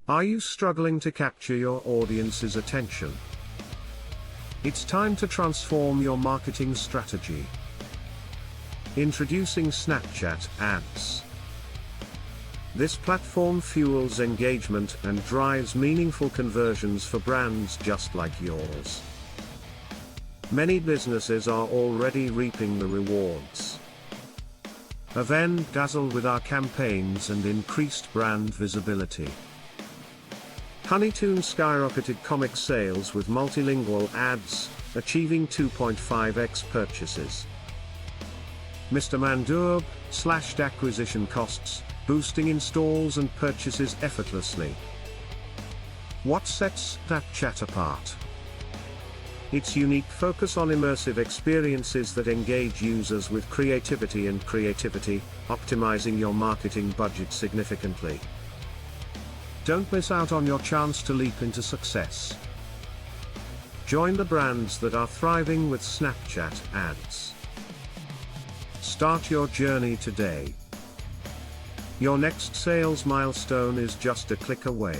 Are you struggling to capture your audience's attention? It's time to transform your marketing strategy. Introducing Snapchat Ads. This platform fuels engagement and drives meaningful conversions for brands just like yours. Many businesses are already reaping the rewards. Then dazzle with our campaigns and increased brand visibility. Honeytoon skyrocketed comic sales with multilingual ads, achieving 2.5x purchases. Mr. Mandoorb slashed acquisition costs, boosting installs and purchases effortlessly. What sets Snapchat apart? Its unique focus on immersive experiences that engage users with creativity, optimizing your marketing budget significantly. Don't miss out on your chance to leap into success. Join the brands that are thriving with Snapchat ads. Start your journey today. Your next sales milestone is just a click away.